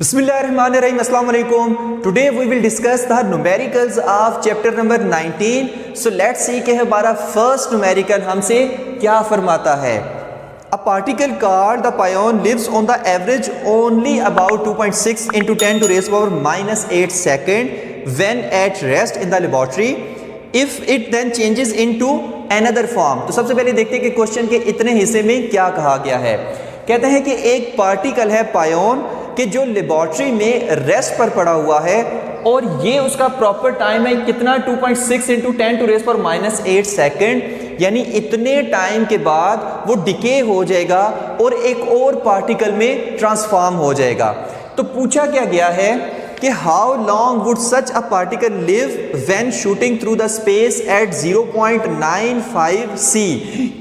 Bismillahirrahmanirrahim. Assalamu alaikum. Today we will discuss the numericals of chapter number 19. So let's see कि हमारा first numerical हमसे क्या फरमाता है. A particle called the pion lives on the average only about 2.6 into 10 to raise power minus 8 second when at rest in the laboratory. If it then changes into another form. तो सबसे पहले देखते हैं कि क्वेश्चन के इतने हिस्से में क्या कहा गया है. कहते हैं कि एक पार्टिकल है पायोन कि जो लेबोरेटरी में रेस्ट पर पड़ा हुआ है और ये उसका प्रॉपर टाइम है कितना 2.6 into 10 to raise power minus 8 second, यानी इतने टाइम के बाद वो डिके हो जाएगा और एक और पार्टिकल में ट्रांसफॉर्म हो जाएगा. तो पूछा क्या गया है कि how long would such a particle live when shooting through the space at 0.95 c,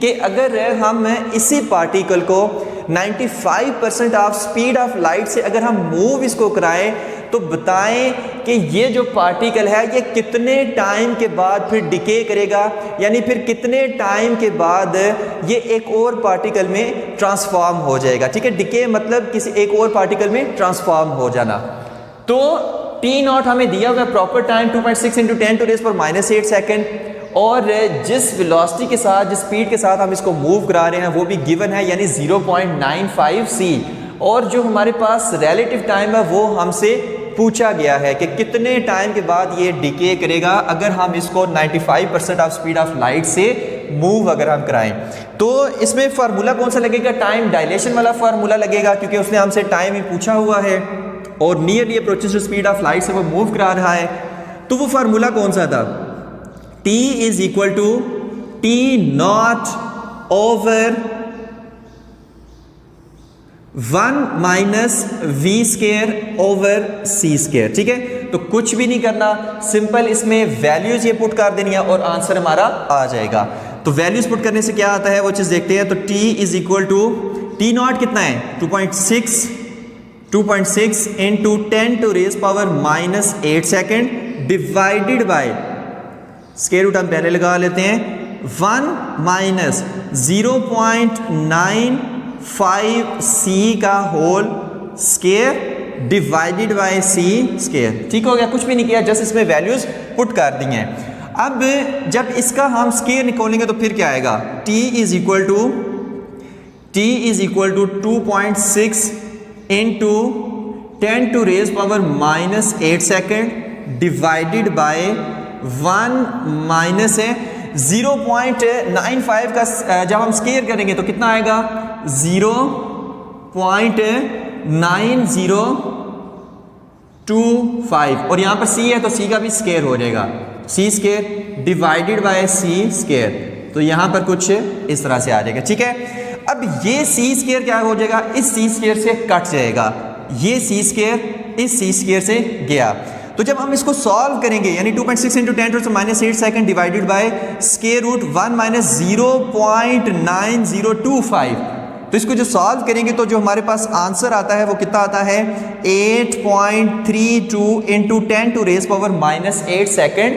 कि अगर हम इसी पार्टिकल को 95% ऑफ स्पीड ऑफ लाइट से अगर हम मूव इसको कराएं तो बताएं कि ये जो पार्टिकल है ये कितने टाइम के बाद फिर डिके करेगा, यानी फिर कितने टाइम के बाद ये एक और पार्टिकल में ट्रांसफॉर्म हो जाएगा. ठीक है, डिके मतलब किसी एक और पार्टिकल में ट्रांसफॉर्म हो जाना. तो टी नॉट हमें दिया हुआ proper time 2.6 into 10 to raise power minus 8 second, और जिस वेलोसिटी के साथ जिस स्पीड के साथ हम इसको मूव करा रहे हैं वो भी गिवन है, यानी 0.95 c, और जो हमारे पास रिलेटिव टाइम है वो हमसे पूछा गया है कि कितने टाइम के बाद ये डिके करेगा अगर हम इसको 95% ऑफ स्पीड ऑफ लाइट से मूव अगर हम कराएं. तो इसमें फार्मूला कौन सा लगेगा? टाइम डायलेशन वाला फार्मूला लगेगा, क्योंकि उसने हमसे टाइम ही पूछा हुआ है और nearly approaches to speed of light से वो मूव करा रहा है. तो वो फार्मूला कौन सा था? T is equal to t naught over 1 minus v square over c square. ठीक है, तो कुछ भी नहीं करना, सिंपल इसमें वैल्यूज ये पुट कर देनी है और आंसर हमारा आ जाएगा. तो वैल्यूज पुट करने से क्या आता है वो चीज देखते हैं. तो T is equal to t naught कितना है 2.6 into 10 to raise power minus 8 second divided by square root हम पहले लगा लेते हैं 1 माइनस 0.95 c का whole square divided by c square. ठीक हो गया, कुछ भी नहीं किया, जस्ट इसमें वैल्यूज पुट कर दी हैं. अब जब इसका हम स्क्वायर निकालेंगे तो फिर क्या आएगा? t is equal to 2.6 into 10 to raise power minus 8 second divided by 1 minus है 0.95 का जब हम स्क्वायर करेंगे तो कितना आएगा? 0.9025, और यहाँ पर c है तो c का भी स्क्वायर हो जाएगा, c square divided by c square. तो यहाँ पर कुछ इस तरह से आ जाएगा. ठीक है, अब ये c स्क्वायर क्या हो जाएगा? इस c स्क्वायर से कट जाएगा, ये c स्क्वायर इस c स्क्वायर से गया. तो जब हम इसको सॉल्व करेंगे यानी 2.6 into 10 to minus 8 second divided by square root 1 minus 0.9025, तो इसको जो सॉल्व करेंगे तो जो हमारे पास आंसर आता है वो कितना आता है? 8.32 into 10 to raise power minus 8 second,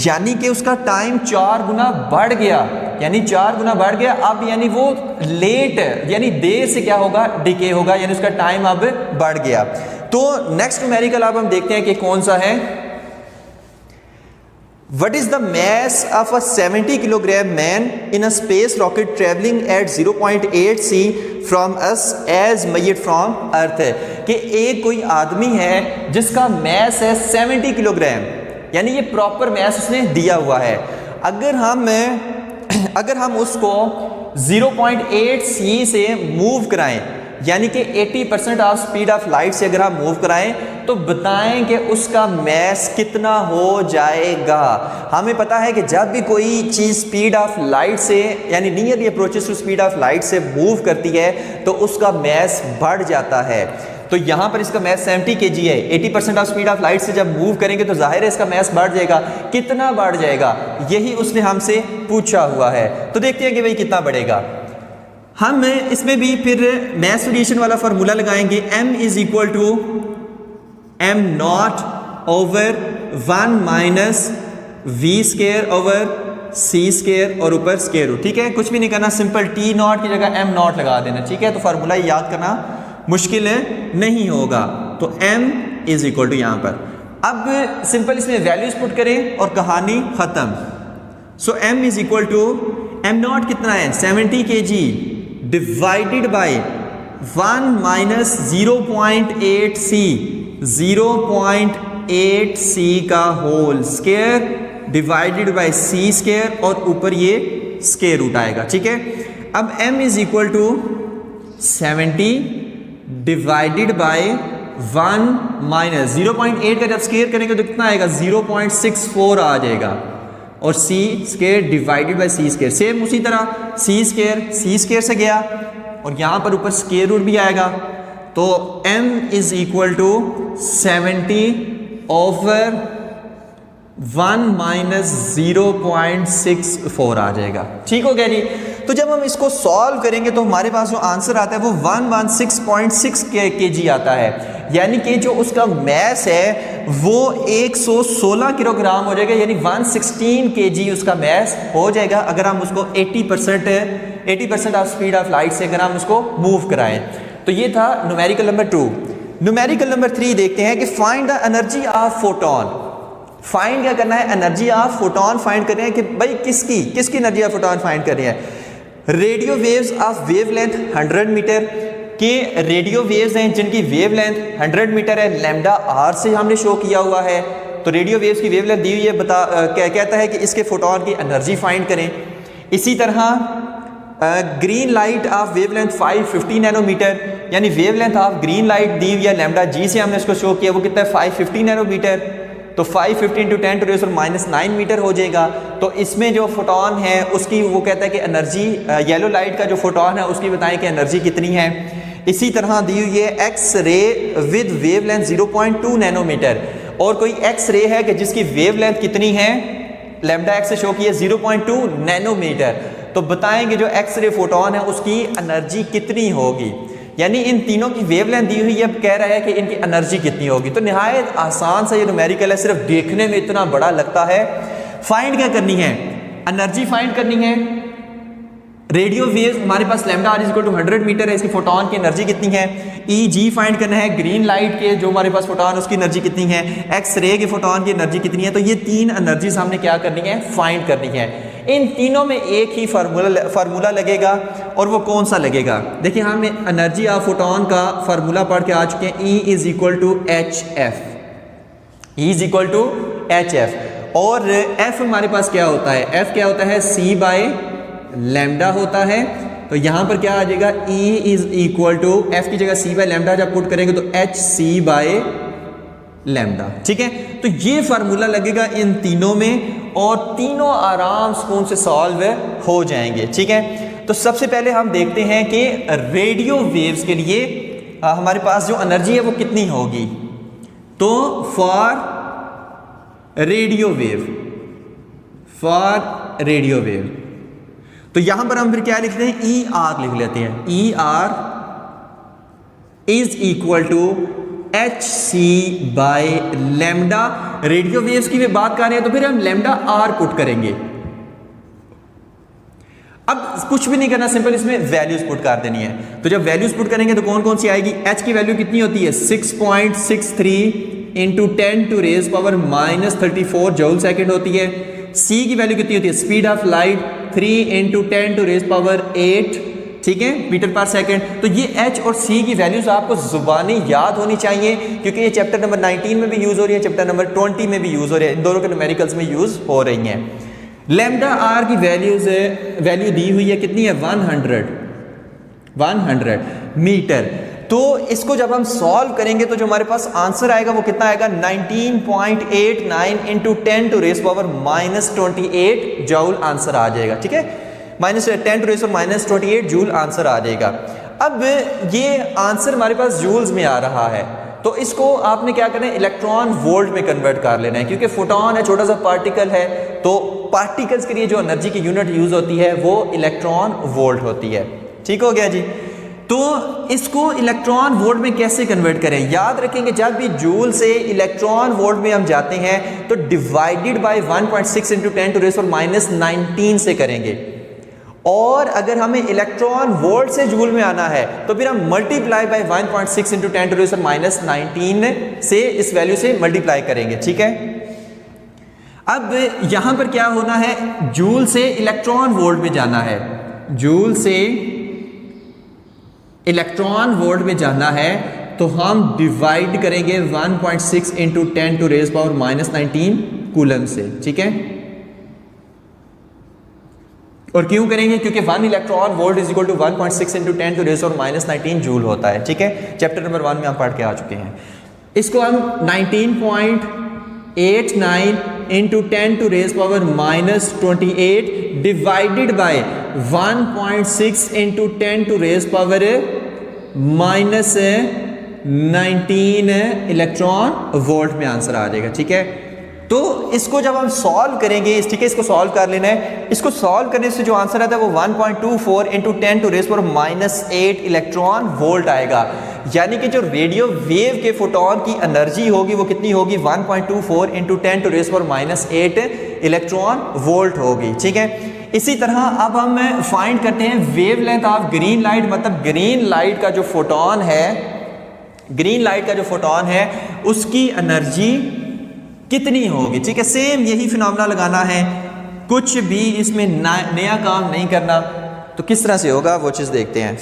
यानी कि उसका टाइम 4 गुना बढ़ गया, यानी 4 गुना बढ़ गया. अब यानी वो लेट यानी देर से क्या होगा? डिके होगा, यानी उसका टाइम अब बढ़ गया. तो नेक्स्ट न्यूमेरिकल अब हम देखते हैं कि कौन सा है. What is the mass of a 70 kilogram man in a space rocket traveling at 0.8 c from us as measured from Earth? कि एक कोई आदमी है जिसका मैस है 70 किलोग्राम, यानी ये प्रॉपर मैस उसने दिया हुआ है. अगर हम उसको 0.8 c से मूव कराएं, यानी कि 80% ऑफ स्पीड ऑफ लाइट से अगर हम मूव कराएं तो बताएं कि उसका मैस कितना हो जाएगा. हमें पता है कि जब भी कोई चीज़ स्पीड ऑफ लाइट से यानी nearly approaches to speed of light से मूव करती है तो उसका मैस बढ़ जाता है. तो यहाँ पर इसका मैस 70 kg है, 80% ऑफ स्पीड ऑफ लाइट से जब मूव करेंगे तो जाहिर है इसका मैस बढ़ जाएगा. कितना बढ़ जाएगा यही उसने हमसे पूछा हुआ है. तो देखते हैं कि भाई कितना बढ़ेगा. हम इसमें भी फिर मैस वेरिएशन वाला फार्मूला लगाएंगे. m is equal to m naught over 1 minus v square over c square और ऊपर स्क्वायर रूट. ठीक है, कुछ भी नहीं करना, सिंपल टी नॉट की जगह m नॉट लगा देना. ठीक है, तो फार्मूला याद करना मुश्किल नहीं होगा. तो m इज इक्वल टू यहां पर, अब सिंपल इसमें वैल्यूज पुट करें और कहानी खत्म। So m is equal to m naught कितना है 70 kg divided by 1 minus 0.8 c, 0.8 c का whole square divided by c square और ऊपर ये स्क्वायर रूट आएगा, ठीक है। अब m is equal to 70 divided by 1 minus 0.8 का जब स्क्वायर करेंगे तो कितना आएगा 0.64 आ जाएगा, और c square divided by c square, same उसी तरह c स्क्वायर से गया और यहां पर ऊपर स्क्वायर रूट भी आएगा, तो m is equal to 70 over 1 minus 0.64 आ जाएगा, ठीक हो गया जी। तो जब हम इसको सॉल्व करेंगे तो हमारे पास जो आंसर आता है वो 116.6 kg आता है, यानी कि जो उसका मैस है वो 116 किलोग्राम हो जाएगा, यानी 116 kg उसका मैस हो जाएगा अगर हम उसको 80% ऑफ स्पीड ऑफ लाइट से अगर हम उसको मूव कराएं। तो ये था न्यूमेरिकल नंबर 2। न्यूमेरिकल नंबर 3 देखते हैं कि find the energy of photon. Find क्या करना है, एनर्जी ऑफ फोटोन फाइंड कर रहे हैं कि भाई किसकी एनर्जी ऑफ फोटोन फाइंड कर रहे हैं। Radio waves of wavelength 100 metre के रेडियो वेव्स हैं जिनकी वेवलेंथ 100 मीटर है, लैम्डा आर से हमने शो किया हुआ है। तो रेडियो वेव्स की वेवलेंथ दी हुई है, कहता है कि इसके फोटोन की एनर्जी फाइंड करें। इसी तरह green light of wavelength 550 nanometre, यानी वेवलेंथ ऑफ ग्रीन लाइट दी हुई है, लैम्डा जी से हमने इसको शो किया, वो कितना है 550 नैनोमीटर, तो 550 इंटू 10 टू रेज़ -9 मीटर हो जाएगा। तो इसमें जो फोटोन है उसकी वो कहता है कि एनर्जी, येलो लाइट का जो फोटोन है उसकी बताएं कि एनर्जी कितनी है। इसी तरह दी हुई है X ray with wavelength 0.2 nanometre, और कोई एक्स रे है कि जिसकी वेवलेंथ कितनी है, लैम्डा एक्स से शो की है 0.2 नैनोमीटर, तो बताएंगे जो एक्स रे फोटोन है उसकी एनर्जी कितनी होगी, यानी इन तीनों की वेवलेंथ दी हुई है, अब कह रहा है कि इनकी एनर्जी कितनी होगी। तो निहायत आसान सा ये न्यूमेरिकल है, सिर्फ देखने में इतना बड़ा लगता है। फाइंड क्या करनी है, एनर्जी फाइंड करनी है। रेडियो वेव्स हमारे पास lambda R is equal to 100 metre है, इसकी फोटोन की एनर्जी कितनी है। ई जी फाइंड करना है, ग्रीन लाइट के जो हमारे पास फोटोन उसकी एनर्जी कितनी है, एक्स रे के फोटोन की एनर्जी कितनी है। तो ये तीन एनर्जीज हमने क्या करनी है, फाइंड करनी है। इन तीनों में एक ही फार्मूला लगेगा, और वो कौन सा लगेगा, देखिए हम एनर्जी ऑफ फोटोन का फार्मूला पढ़ के आ चुके हैं, E is equal to h f, E is equal to h f, और F हमारे पास क्या होता है, F क्या होता है C बाय लैम्डा होता है। तो यहां पर क्या आ जाएगा, E is equal to F की जगह C बाय लैम्डा जब पुट करेंगे तो एच सी बाय लैम्डा, ठीक है। तो ये फार्मूला लगेगा इन तीनों में, और तीनों आराम सुकून से सॉल्व हो जाएंगे, ठीक है। तो सबसे पहले हम देखते हैं कि रेडियो वेव्स के लिए हमारे पास जो एनर्जी है वो कितनी होगी। तो फॉर रेडियो वेव, तो यहां पर हम फिर क्या लिखते हैं, ई आर लिख लेते हैं। E r is equal to h c by lambda. Radio waves की भी बात कर रहे हैं तो फिर हम लैम्डा आर पुट करेंगे। अब कुछ भी नहीं करना, सिंपल इसमें वैल्यूज पुट कर देनी है। तो जब वैल्यूज पुट करेंगे तो कौन कौन सी आएगी, एच की वैल्यू कितनी होती है 6.63 into 10 to raise power -34 joule second होती है। सी की वैल्यू कितनी होती है, speed of light 3 into 10 to raise power 8, ठीक है, मीटर पर सेकंड। तो ये एच और सी की वैल्यूज आपको जुबानी याद होनी चाहिए, क्योंकि ये चैप्टर नंबर 19 में भी यूज हो रही है, चैप्टर नंबर 20 में भी यूज हो रही है, इन दोनों के न्यूमेरिकल्स में यूज हो रही हैं। लैम्डा आर की वैल्यू दी हुई है कितनी है, 100 मीटर। तो इसको जब हम सॉल्व करेंगे तो जो हमारे पास आंसर आएगा वो कितना आएगा, 19.89 into 10 to raise power -28 joule answer आ जाएगा, ठीक है, -10 to raise power -28 joule answer आ जाएगा। अब ये आंसर हमारे पास जूल्स में आ रहा है, तो इसको आपने क्या करना है, इलेक्ट्रॉन वोल्ट में कन्वर्ट कर लेना है, क्योंकि फोटोन है, छोटा सा पार्टिकल है, तो पार्टिकल्स के लिए जो एनर्जी की यूनिट यूज होती है वो इलेक्ट्रॉन वोल्ट होती है, ठीक हो गया जी। तो इसको इलेक्ट्रॉन वोल्ट में कैसे कन्वर्ट करें, याद रखेंगे जब भी जूल से इलेक्ट्रॉन वोल्ट में हम जाते हैं तो divided by 1.6 into 10 to raise power -19 से करेंगे, और अगर हमें इलेक्ट्रॉन वोल्ट से जूल में आना है तो फिर हम multiply by 1.6 into 10 to raise minus 19 से इस वैल्यू से मल्टीप्लाई करेंगे, ठीक है। अब यहां पर क्या होना है, जूल से इलेक्ट्रॉन वोल्ट में जाना है, जूल से इलेक्ट्रॉन वोल्ट में जाना है तो हम डिवाइड करेंगे 1.6 into 10 to raise power minus 19 coulomb से, ठीक है। और क्यों करेंगे, क्योंकि 1 electron volt is equal to 1.6 into 10 to raise power minus 19 joule होता है, ठीक है। चैप्टर नंबर 1 में हम पढ़ के आ चुके हैं। इसको हम 19.89 into 10 to raise power minus 28 divided by 1.6 into 10 to raise power minus 19 electron volt में आंसर आ जाएगा, ठीक है। तो इसको जब हम सॉल्व करेंगे, ठीक है, इसको सॉल्व कर लेना है। इसको सॉल्व करने से जो आंसर आता है वो 1.24 into 10 to raise power minus 8 electron volt आएगा। यानी कि जो रेडियो वेव के फोटोन की एनर्जी होगी वो कितनी होगी, 1.24 into 10 to raise power minus 8 electron volt होगी, ठीक है। इसी तरह अब हम फाइंड करते हैं वेवलेंथ ऑफ ग्रीन लाइट, मतलब ग्रीन लाइट का जो फोटोन है, ग्रीन लाइट का जो फोटोन है उसकी एनर्जी कितनी होगी, ठीक है। सेम यही फिनोमेना लगाना है, कुछ भी इसमें नया काम नहीं करना। तो किस तरह से होगा वो चीज देखते हैं।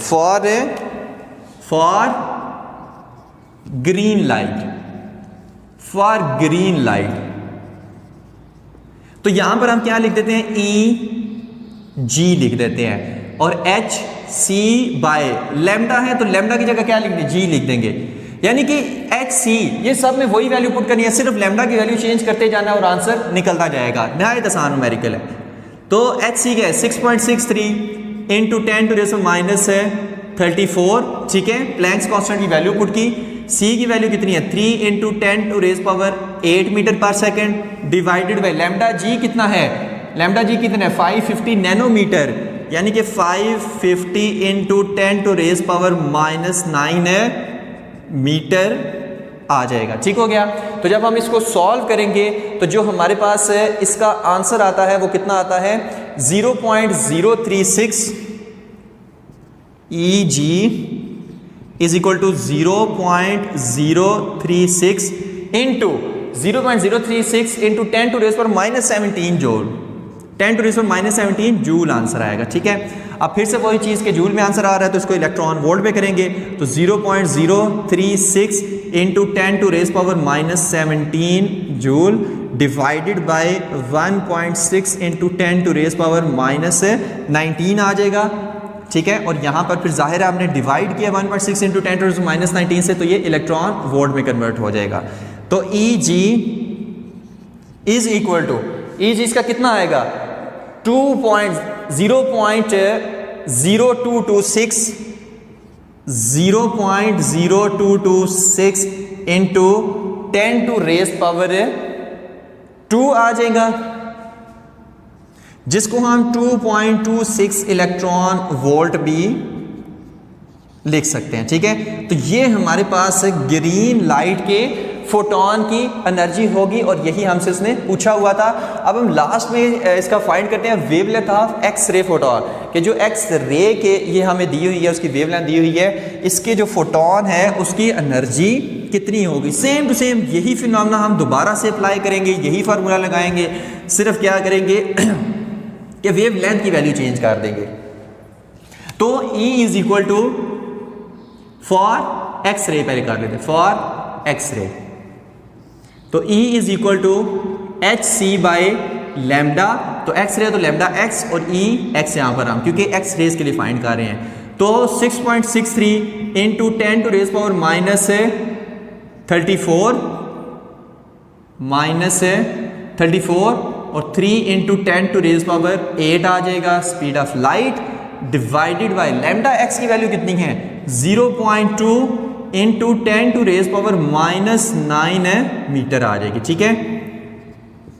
For green light, for green light, तो यहां पर हम क्या लिख देते हैं, ई जी लिख देते हैं, और एच सी बाय लैम्डा है तो लैम्डा की जगह क्या लिख देंगे, जी लिख देंगे। यानी कि एच सी, ये सब में वही वैल्यू पुट करनी है, सिर्फ लैम्डा की वैल्यू चेंज करते जाना और आंसर निकलता जाएगा। नहायत आसान न्यूमेरिकल है। तो एच सी क्या है, 6.63 इंटू 10 टू रेज़ माइनस 34, ठीक है। प्लैंक्स कांस्टेंट की वैल्यू पुट की, सी की वैल्यू कितनी है 3 into 10 to raise power 8 metre per second divided by lambda जी कितना है, लैम्डा जी कितना है 550 नैनोमीटर, यानी कि 550 into 10 to raise power minus 9 metre आ जाएगा, ठीक हो गया। तो जब हम इसको सॉल्व करेंगे तो जो हमारे पास इसका आंसर आता है वो कितना आता है, 0.036 E G is equal to 0.036 into 0.036 into 10 to raise power minus 17 joule, 10 to raise power minus 17 joule answer आएगा, ठीक है। अब फिर से वही चीज़ के जूल में आंसर आ रहा है तो इसको इलेक्ट्रॉन वोल्ट में करेंगे तो 0.036 into 10 to raise power minus 17 joule divided by 1.6 into 10 to raise power minus 19 आ जाएगा, ठीक है। और यहाँ पर फिर जाहिर है आपने डिवाइड किया 1.6 इंटू 10 टू रेज़ माइनस 19 से, तो ये इलेक्ट्रॉन वोल्ट में कन्वर्ट हो जाएगा। तो ई जी इज इक्वल टू, ई जी इसका कितना आएगा 0.0226 इंटू 10 टू रेज़ पावर 2 आ जाएगा, जिसको हम 2.26 इलेक्ट्रॉन वोल्ट भी लिख सकते हैं, ठीक है। तो ये हमारे पास ग्रीन लाइट के फोटोन की एनर्जी होगी और यही हमसे उसने पूछा हुआ था। अब हम लास्ट में इसका फाइंड करते हैं wavelength of X ray photon, कि जो एक्स रे के ये हमें दी हुई है, उसकी वेवलेंथ दी हुई है, इसके जो फोटोन है उसकी एनर्जी कितनी होगी। सेम टू सेम यही फिनोमेना हम दोबारा से अप्लाई करेंगे, यही फार्मूला लगाएंगे, सिर्फ क्या करेंगे कि वेवलेंथ की वैल्यू चेंज कर देंगे। तो E is equal to for X ray, पहले कर लेते फॉर एक्स रे, तो E is equal to h c by lambda, तो एक्स रे तो लैम्डा एक्स और E एक्स यहाँ पर हम क्योंकि एक्स रेज के लिए फाइंड कर रहे हैं, तो 6.63 into 10 to raise power minus 34 और 3 इंटू 10 टू रेज़ पावर 8 आ जाएगा speed of light divided by lambda X की वैल्यू कितनी है 0.2 into 10 to raise power minus 9 metre आ जाएगी, ठीक है,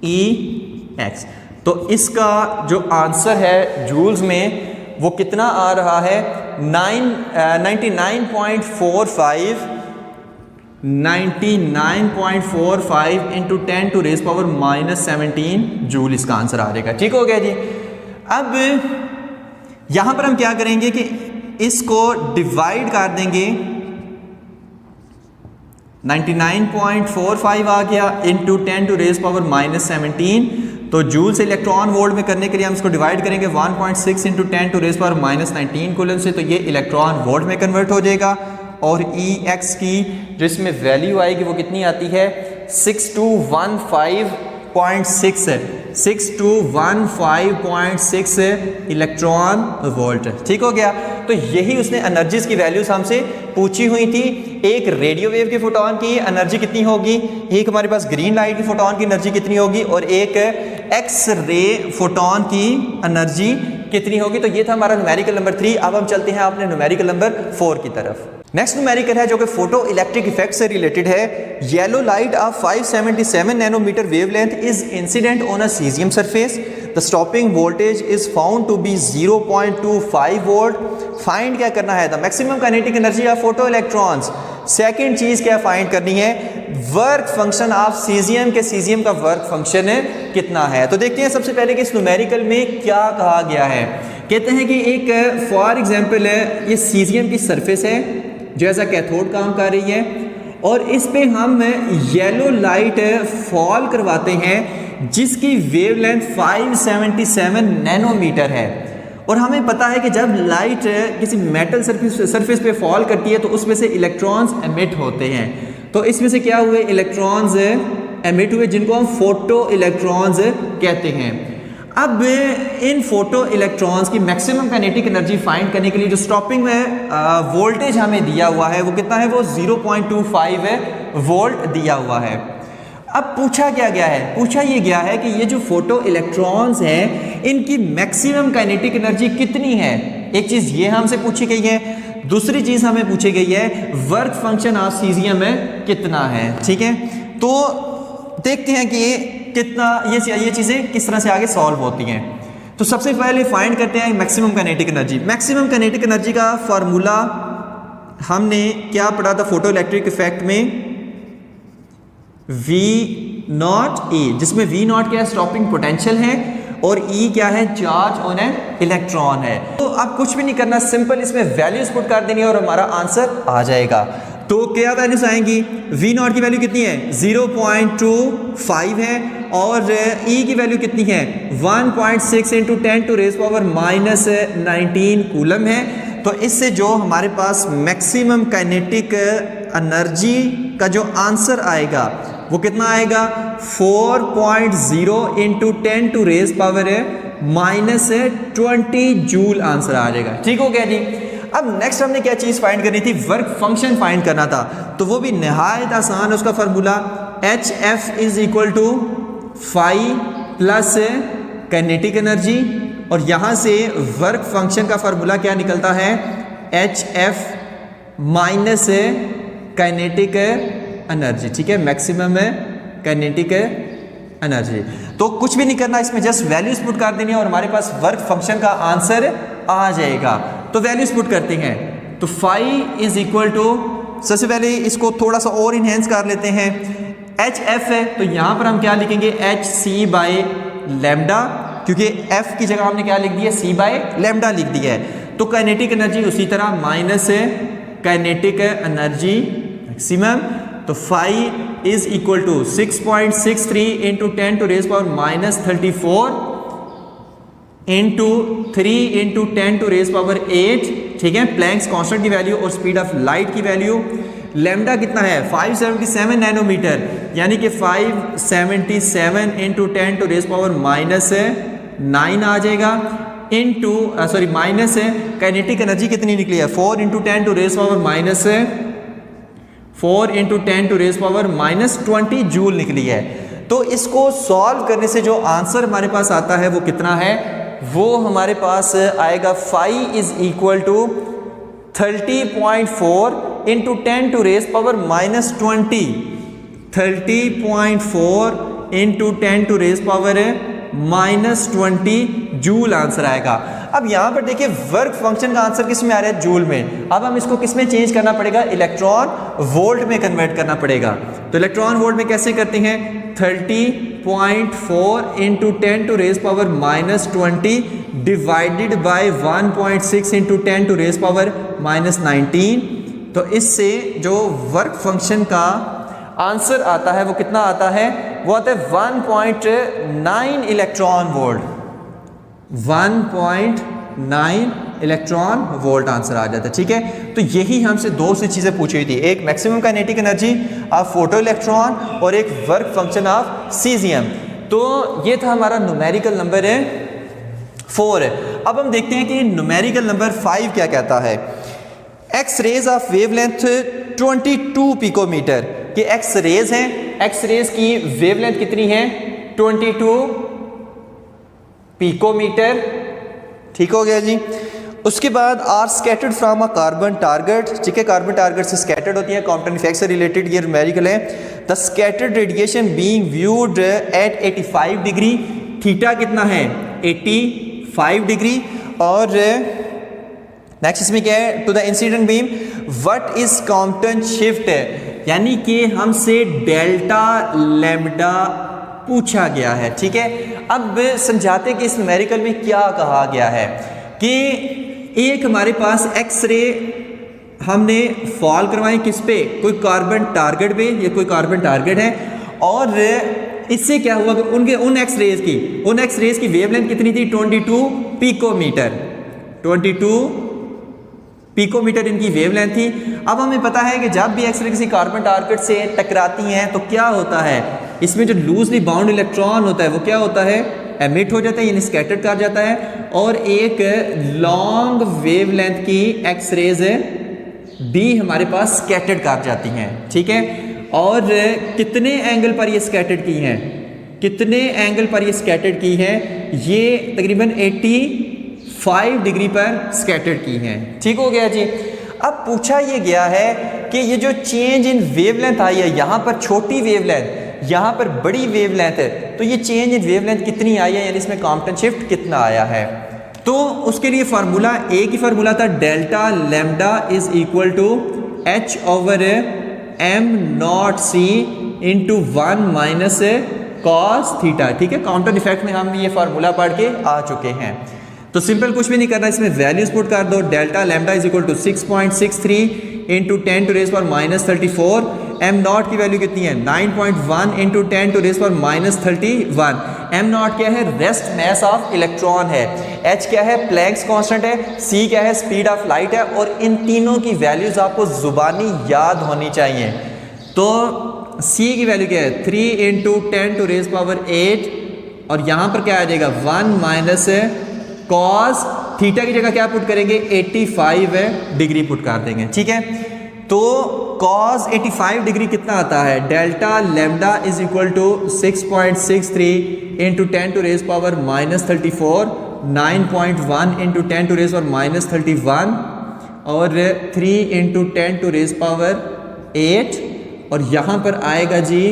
ई एक्स। तो इसका जो आंसर है जूल्स में वो कितना आ रहा है 99.45 into 10 to raise power minus 17 joule इसका आंसर आ जाएगा, ठीक हो गया जी। अब यहां पर हम क्या करेंगे कि इसको डिवाइड कर देंगे, 99.45 आ गया इंटू 10⁻⁻17। तो जूल से इलेक्ट्रॉन वोल्ट में करने के लिए हम इसको डिवाइड करेंगे 1.6 इंटू 10⁻⁻19 कूलम से, तो ये इलेक्ट्रॉन वोल्ट में कन्वर्ट हो जाएगा। और EX की जो इसमें वैल्यू आएगी वो कितनी आती है, 6215.6 इलेक्ट्रॉन वोल्ट। ठीक हो गया। तो यही उसने एनर्जीज की वैल्यूज हमसे पूछी हुई थी। एक रेडियो वेव के फोटोन की एनर्जी कितनी होगी, एक हमारे पास ग्रीन लाइट के फोटोन की एनर्जी कितनी होगी, और एक एक्स रे फोटोन की एनर्जी कितनी होगी। तो ये था हमारा न्यूमेरिकल नंबर 3। अब हम चलते हैं अपने न्यूमेरिकल नंबर 4 की तरफ। नेक्स्ट न्यूमेरिकल है जो कि फोटो इलेक्ट्रिक इफेक्ट से रिलेटेड है। Yellow light of 577 nanometre wavelength is incident on a caesium surface. The stopping voltage is found to be 0.25 volt. Find क्या करना है, the maximum kinetic energy of photo electrons. Second चीज क्या find करनी है, work function of caesium के caesium का work function कितना है। तो देखते हैं सबसे पहले कि इस न्यूमेरिकल में क्या कहा गया है। कहते हैं कि एक फॉर एग्जांपल है, ये सीजियम की सरफेस है जो एज अ कैथोड काम कर रही है, और इस पे हम येलो लाइट फॉल करवाते हैं जिसकी वेवलेंथ 577 नैनोमीटर है। और हमें पता है कि जब लाइट किसी मेटल सरफेस पे फॉल करती है तो उसमें से इलेक्ट्रॉन्स एमिट होते हैं। तो इसमें से क्या हुए, इलेक्ट्रॉन्स एमिट हुए जिनको हम फोटो इलेक्ट्रॉन्स कहते हैं। अब इन फोटो इलेक्ट्रॉन्स की मैक्सिमम काइनेटिक एनर्जी फाइंड करने के लिए जो स्टॉपिंग वोल्टेज हमें दिया हुआ है वो कितना है, वो 0.25 वोल्ट दिया हुआ है। अब पूछा क्या गया है, पूछा ये गया है कि ये जो फोटो इलेक्ट्रॉन्स हैं इनकी मैक्सिमम काइनेटिक एनर्जी कितनी है। एक चीज ये हमसे पूछी गई है, दूसरी चीज हमें पूछी गई है वर्क फंक्शन ऑफ सीजियम में कितना है। ठीक है, तो देखते हैं कि ये कितना, ये चीजें किस तरह से आगे सॉल्व होती हैं। तो सबसे पहले फाइंड करते हैं maximum kinetic energy. Maximum kinetic energy का फॉर्मूला हमने क्या पढ़ा था फोटो इलेक्ट्रिक इफेक्ट में, V0E, जिसमें V0 क्या है, स्टॉपिंग पोटेंशियल है, और E क्या है, चार्ज ऑन एन इलेक्ट्रॉन है। तो अब कुछ भी नहीं करना, सिंपल इसमें वैल्यूज पुट कर देनी है और हमारा आंसर आ जाएगा। तो क्या वैल्यूज आएंगी, V0 की वैल्यू कितनी है, 0.25 है, और E की वैल्यू कितनी है, 1.6 इंटू 10⁻⁻19 कूलम है। तो इससे जो हमारे पास मैक्सिमम काइनेटिक एनर्जी का जो आंसर आएगा वो कितना आएगा, 4.0 इंटू 10⁻⁻20 जूल आंसर आ जाएगा। ठीक हो गया जी। अब नेक्स्ट हमने क्या चीज फाइंड करनी थी, वर्क फंक्शन फाइंड करना था। तो वो भी निहायत आसान, उसका formula HF is equal to phi plus kinetic energy, और यहां से वर्क फंक्शन का फार्मूला क्या निकलता है, HF माइनस काइनेटिक एनर्जी। ठीक है, मैक्सिमम काइनेटिक एनर्जी। तो कुछ भी नहीं करना, इसमें जस्ट वैल्यूज पुट कर देनी है और हमारे पास वर्क फंक्शन का आंसर आ जाएगा। तो वैल्यूज पुट करते हैं, तो फाई इज इक्वल टू, सबसे पहले इसको थोड़ा सा और इनहेंस कर लेते हैं, HF है तो यहां पर हम क्या लिखेंगे, HC बाय लैम्डा, क्योंकि F की जगह हमने क्या लिख दिया, C बाय लैम्डा लिख दिया है। तो काइनेटिक एनर्जी उसी तरह माइनस काइनेटिक एनर्जी मैक्सिमम, तो phi is equal to 6.63 into 10⁻⁻34 into 3 into 10⁸। ठीक है, प्लैंक्स कांस्टेंट की वैल्यू और स्पीड ऑफ लाइट की वैल्यू। लैम्डा कितना है, 577 नैनोमीटर, यानी कि 577 इंटू 10⁻⁻9 आ जाएगा, इंटू सॉरी माइनस है काइनेटिक एनर्जी कितनी निकली है, 4 इंटू 10⁻20 जूल निकली है। तो इसको सॉल्व करने से जो आंसर हमारे पास आता है वो कितना है, वो हमारे पास आएगा phi is equal to 30.4 into 10⁻⁻20, 30.4 into 10⁻⁻20 joule answer आएगा। अब यहां पर देखिए वर्क फंक्शन का आंसर किस में आ रहा है, जूल में। अब हम इसको किस में चेंज करना पड़ेगा, इलेक्ट्रॉन वोल्ट में कन्वर्ट करना पड़ेगा। तो इलेक्ट्रॉन वोल्ट में कैसे करते हैं, 30 3.4 into 10 to raise power -20 divided by 1.6 into 10 to raise power -19। तो इससे जो वर्क फंक्शन का आंसर आता है वो कितना आता है, वो आता है 1.9 electron volt. 1.9 electron volt answer आ जाता है। ठीक है, तो यही हमसे दो सी चीज़ें पूछी हुई थी, एक maximum kinetic energy of photo electron और एक वर्क फंक्शन ऑफ सीजियम। तो ये था हमारा न्यूमेरिकल नंबर 4 है। अब हम देखते हैं कि न्यूमेरिकल नंबर 5 क्या कहता है। X rays of wavelength 22 picometre कि एक्स रेज हैं, एक्स रेज की वेवलेंथ कितनी है 22 पिकोमीटर। ठीक हो गया जी। उसके बाद are scattered from a carbon target. ठीक है, कार्बन टारगेट से स्कैटर्ड होती है, कॉम्पटन इफेक्ट से रिलेटेड ये न्यूमेरिकल है। The scattered radiation being viewed at 85 degree, theta कितना है 85 डिग्री। और नेक्स्ट इसमें क्या है, to the incident beam what is Compton shift, यानी कि हमसे डेल्टा लैम्डा पूछा गया है। ठीक है, अब समझाते कि इस न्यूमेरिकल में क्या कहा गया है कि एक हमारे पास एक्सरे हमने फॉल करवाए किस पे, कोई कार्बन टारगेट पे, ये कोई कार्बन टारगेट है। और इससे क्या हुआ कि उनके उन एक्स रेज की वेवलेंथ कितनी थी 22 पिकोमीटर। 22 पिकोमीटर इनकी वेवलेंथ थी। अब हमें पता है कि जब भी एक्सरे किसी कार्बन टारगेट से टकराती हैं तो क्या होता है, इसमें जो लूजली बाउंड इलेक्ट्रॉन होता है वो क्या होता है, एमिट हो जाता है, यानी स्कैटर्ड कर जाता है। और एक लॉन्ग वेवलेंथ की एक्स रेज भी हमारे पास स्कैटर्ड कर जाती हैं। ठीक है, और कितने एंगल पर ये स्कैटर्ड की हैं, कितने एंगल पर ये स्कैटर्ड की हैं, ये तकरीबन 85 डिग्री पर स्कैटर्ड की हैं। ठीक हो गया जी। अब पूछा ये गया है कि ये जो चेंज इन वेवलेंथ आई है, यहाँ पर छोटी वेवलेंथ, यहाँ पर बड़ी वेवलेंथ है, तो ये चेंज इन वेवलेंथ कितनी आई है, यानी इसमें कॉम्पटन शिफ्ट कितना आया है। तो उसके लिए फार्मूला एक ही फार्मूला था, delta lambda is equal to h over m naught c into 1 minus cos theta. ठीक है, कॉम्पटन इफेक्ट में हम ये फार्मूला पढ़ के आ चुके हैं। तो सिंपल कुछ भी नहीं करना, इसमें वैल्यूज पुट कर दो। Delta lambda is equal to 6.63 into 10 to raise power -34। M naught की वैल्यू कितनी है 9.1 into 10 to raise power -31। M naught क्या है, रेस्ट मैस ऑफ इलेक्ट्रॉन है। एच क्या है, प्लैंक्स कांस्टेंट है। सी क्या है, स्पीड ऑफ लाइट है। और इन तीनों की वैल्यूज आपको जुबानी याद होनी चाहिए। तो सी की वैल्यू क्या है 3 इंटू 10 टू रेज पावर 8, और यहाँ पर क्या आ जाएगा 1 माइनस कॉस थीटा की जगह क्या पुट करेंगे 85 डिग्री पुट कर देंगे। ठीक है, तो कॉस 85 डिग्री कितना आता है, delta lambda is equal to 6.63 into 10 to raise power -34, 9.1 into 10 to raise power -31 और 3 इंटू 10 टू रेज पावर 8, और यहाँ पर आएगा जी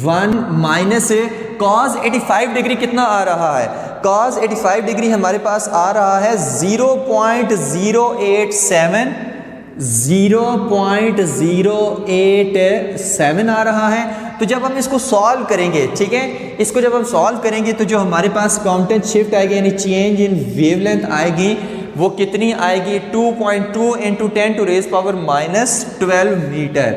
1 माइनस कॉस 85 डिग्री कितना आ रहा है, कॉस 85 डिग्री हमारे पास आ रहा है 0.087 आ रहा है। तो जब हम इसको सॉल्व करेंगे, ठीक है, इसको जब हम सॉल्व करेंगे तो जो हमारे पास कॉम्पटन शिफ्ट आएगी यानी चेंज इन वेवलेंथ आएगी, वो कितनी आएगी 2.2 into 10 to raise power -12 metre.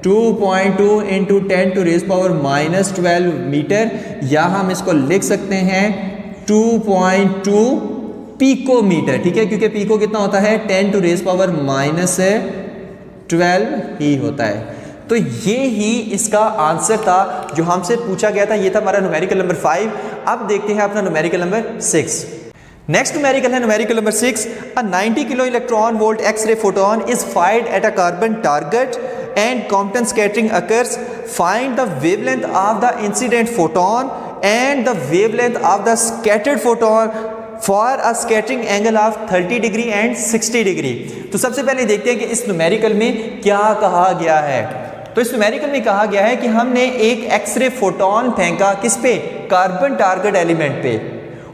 2.2 into 10 to raise power -12 metre, या हम इसको लिख सकते हैं 2.2 पिकोमीटर। ठीक है, क्योंकि पिको कितना होता है 10 टू रेज पावर -12 ही होता है। तो ये ही इसका आंसर था जो हमसे पूछा गया था। ये था हमारा न्यूमेरिकल नंबर 5। अब देखते हैं अपना न्यूमेरिकल नंबर 6। नेक्स्ट न्यूमेरिकल है numerical number 6। A 90 kilo electron volt x-ray photon is fired at a carbon target and Compton scattering occurs. Find the wavelength of the incident photon and the wavelength of the scattered photon for a scattering angle of 30 degree and 60 degree. तो सबसे पहले देखते हैं कि इस numerical में क्या कहा गया है। तो इस न्यूमेरिकल में कहा गया है कि हमने एक एक्सरे फोटोन फेंका किस पे, कार्बन टारगेट एलिमेंट पे,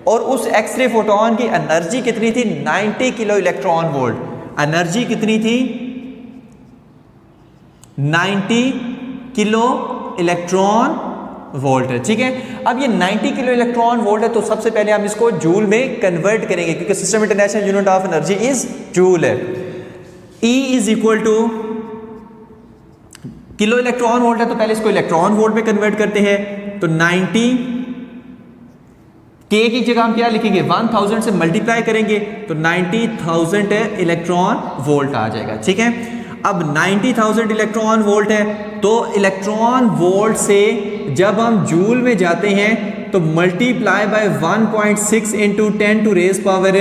और उस एक्सरे फोटोन की एनर्जी कितनी थी 90 किलो इलेक्ट्रॉन वोल्ट। एनर्जी कितनी थी 90 किलो इलेक्ट्रॉन वोल्ट है, ठीक है। अब ये 90 किलो इलेक्ट्रॉन वोल्ट है, तो सबसे पहले हम इसको जूल में कन्वर्ट करेंगे, क्योंकि system international unit of energy is joule है। E is equal two kilo electron volt है, तो पहले इसको इलेक्ट्रॉन वोल्ट में कन्वर्ट करते हैं। तो 90 K की जगह हम क्या लिखेंगे, 1000 से मल्टीप्लाई करेंगे तो 90,000 इलेक्ट्रॉन वोल्ट आ जाएगा, ठीक है। अब 90,000 इलेक्ट्रॉन वोल्ट है, तो इलेक्ट्रॉन वोल्ट से जब हम जूल में जाते हैं तो multiply by 1.6 into 10 to raise power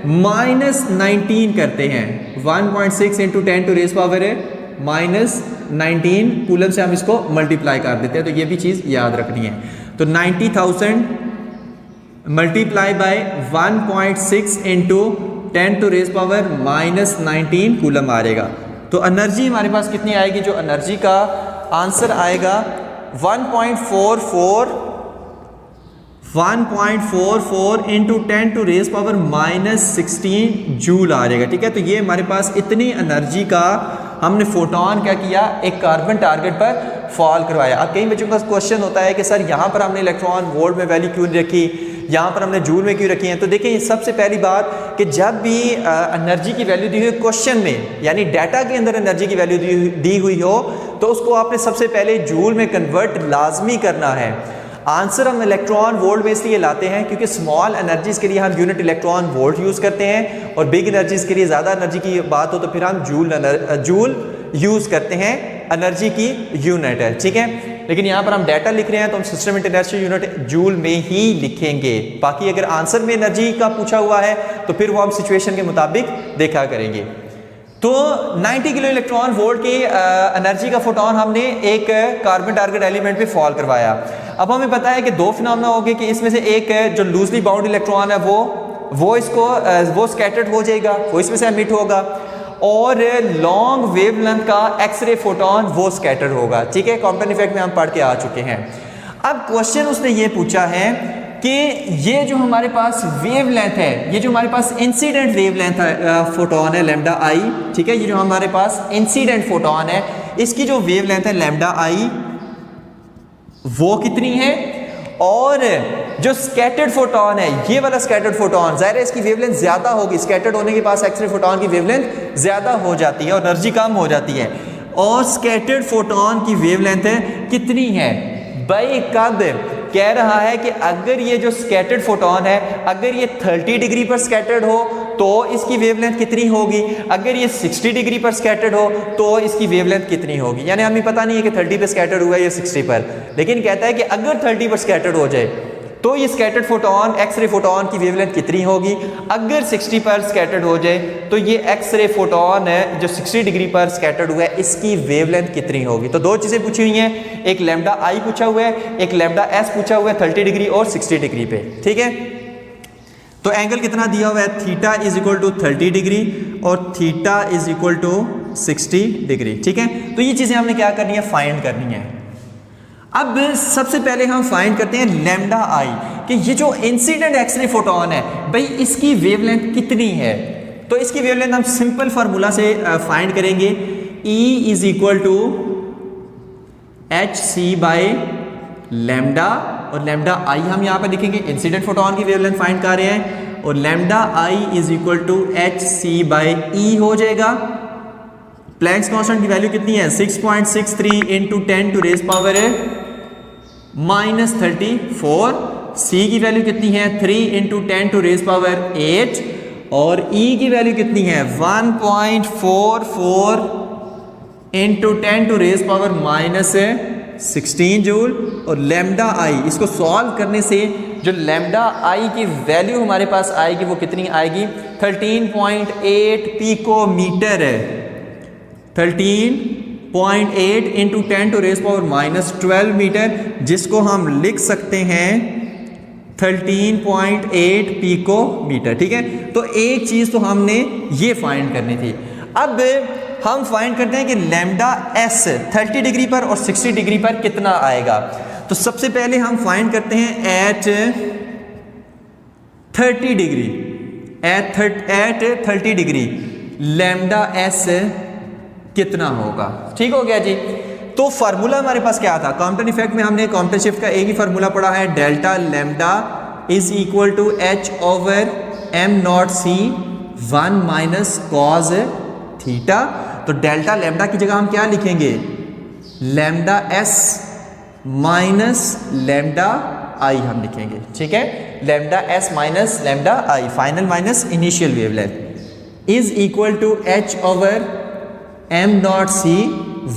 -19 करते हैं। 1.6 into 10 to raise power -19 coulomb से हम इसको मल्टीप्लाई कर देते हैं, तो ये भी चीज़ याद रखनी है। तो 90,000 multiply by 1.6 into 10 to raise power -19 coulomb आ जाएगा। तो एनर्जी हमारे पास कितनी आएगी, जो एनर्जी का आंसर आएगा 1.44 into 10 to raise power -16 joule आ जाएगा, ठीक है। तो ये हमारे पास इतनी एनर्जी का हमने फोटोन क्या किया, एक कार्बन टारगेट पर फॉल करवाया। अब कई बच्चों का क्वेश्चन होता है कि सर यहाँ पर हमने इलेक्ट्रॉन वोल्ट में वैल्यू क्यों रखी, यहाँ पर हमने जूल में क्यों रखी है। तो देखिए सबसे पहली बात कि जब भी एनर्जी की वैल्यू दी हुई क्वेश्चन में, यानी डाटा के अंदर एनर्जी की वैल्यू दी हुई हो, तो उसको आपने सबसे पहले जूल में कन्वर्ट लाजमी करना है। आंसर हम इलेक्ट्रॉन वोल्ट में इसलिए लाते हैं क्योंकि स्मॉल एनर्जीज के लिए हम यूनिट इलेक्ट्रॉन वोल्ट यूज़ करते हैं, और बिग एनर्जीज के लिए ज़्यादा एनर्जी की बात हो तो फिर हम जूल यूज़ करते हैं, एनर्जी की यूनिट है, ठीक है। लेकिन यहाँ पर हम डाटा लिख रहे हैं तो हम सिस्टम इंटरनेशनल यूनिट जूल में ही लिखेंगे। बाकी अगर आंसर में एनर्जी का पूछा हुआ है तो फिर वो हम सिचुएशन के मुताबिक देखा करेंगे। तो 90 किलो इलेक्ट्रॉन वोल्ट की एनर्जी का फोटोन हमने एक कार्बन टारगेट एलिमेंट पे फॉल करवाया। अब हमें पता है कि दो फिनोमेना हो गए कि इसमें से एक जो लूजली बाउंड इलेक्ट्रॉन है वो स्कैटर्ड हो जाएगा, वो इसमें से एमिट होगा, और लॉन्ग वेवलेंथ का एक्सरे फोटोन वो स्कैटर होगा, ठीक है। कॉम्पलेक्स इफेक्ट में हम पढ़ के आ चुके हैं। अब क्वेश्चन उसने ये पूछा है कि ये जो हमारे पास वेवलेंथ है, ये जो हमारे पास इंसिडेंट वेवलेंथ है फोटोन है लैम्डा आई, ठीक है। ये जो हमारे पास इंसिडेंट फोटोन है, इसकी जो वेवलेंथ है लैम्डा आई वो कितनी है, और जो स्कैटर्ड फोटोन है, ये वाला स्कैटर्ड फोटोन, जाहिर है इसकी वेवलेंथ ज्यादा होगी, स्कैटर्ड होने के पास एक्सरे फोटोन की वेवलेंथ ज्यादा हो जाती है और एनर्जी कम हो जाती है। और स्कैटर्ड फोटोन की वेवलेंथ कितनी है भाई, कब कह रहा है कि अगर ये जो स्कैटर्ड फोटोन है, अगर ये 30 डिग्री पर स्कैटर्ड हो तो इसकी वेवलेंथ कितनी होगी, अगर ये 60 डिग्री पर स्कैटर्ड हो तो इसकी वेवलेंथ कितनी होगी। यानी हमें पता नहीं है कि 30 पर स्कैटर्ड हुआ है या 60 पर, लेकिन कहता है कि अगर 30 पर स्कैटर्ड हो जाए तो ये स्कैटर्ड फोटोन, एक्सरे फोटोन की वेवलेंथ कितनी होगी, अगर 60 पर स्कैटर्ड हो जाए तो ये एक्सरे फोटोन है जो 60 डिग्री पर स्कैटर्ड हुआ है, इसकी वेवलेंथ कितनी होगी। तो दो चीज़ें पूछी हुई हैं, एक लैम्डा आई पूछा हुआ है, एक लैम्डा एस पूछा हुआ है 30 डिग्री और 60 डिग्री पे, ठीक है। तो एंगल कितना दिया हुआ है, theta is equal to 30 degree और theta is equal to 60 degree, ठीक है। तो ये चीज़ें हमने क्या करनी है, फाइंड करनी है। अब सबसे पहले हम फाइंड करते हैं लैम्डा आई, कि ये जो इंसिडेंट एक्सरे फोटोन है भाई इसकी वेवलेंथ कितनी है। तो इसकी वेवलेंथ हम सिंपल फार्मूला से फाइंड करेंगे, E is equal to HC by lambda, और लैम्डा आई हम यहाँ पे लिखेंगे, इंसिडेंट फोटोन की वेवलेंथ फाइंड कर रहे हैं, और lambda i is equal to HC by E हो जाएगा। प्लैंक्स कांस्टेंट की वैल्यू कितनी है, 6.63 into 10 to raise power -34। C की वैल्यू कितनी है, 3 इंटू 10 टू रेज पावर 8, और E की वैल्यू कितनी है 1.44 into 10 to raise power -16 joule. और लैम्डा आई, इसको सॉल्व करने से जो लैम्डा आई की वैल्यू हमारे पास आएगी वो कितनी आएगी, 13.8 पिकोमीटर है। 13.8 into 10 to raise power -12 metre, जिसको हम लिख सकते हैं 13.8 पिकोमीटर, ठीक है। तो एक चीज़ तो हमने ये फाइंड करनी थी। अब हम फाइंड करते हैं कि लैम्डा एस 30 डिग्री पर और 60 डिग्री पर कितना आएगा। तो सबसे पहले हम फाइंड करते हैं at 30 degree, at 30 degree lambda s कितना होगा। ठीक हो गया जी। तो फार्मूला हमारे पास क्या था, कॉम्पटन इफेक्ट में हमने कॉम्पटन शिफ्ट का एक ही फार्मूला पढ़ा है, delta lambda is equal to h over m naught c 1 minus cos theta. तो डेल्टा लैम्डा की जगह हम क्या लिखेंगे, lambda s minus lambda i हम लिखेंगे, ठीक है, lambda s minus lambda i, final minus initial wavelength is equal to h over m dot c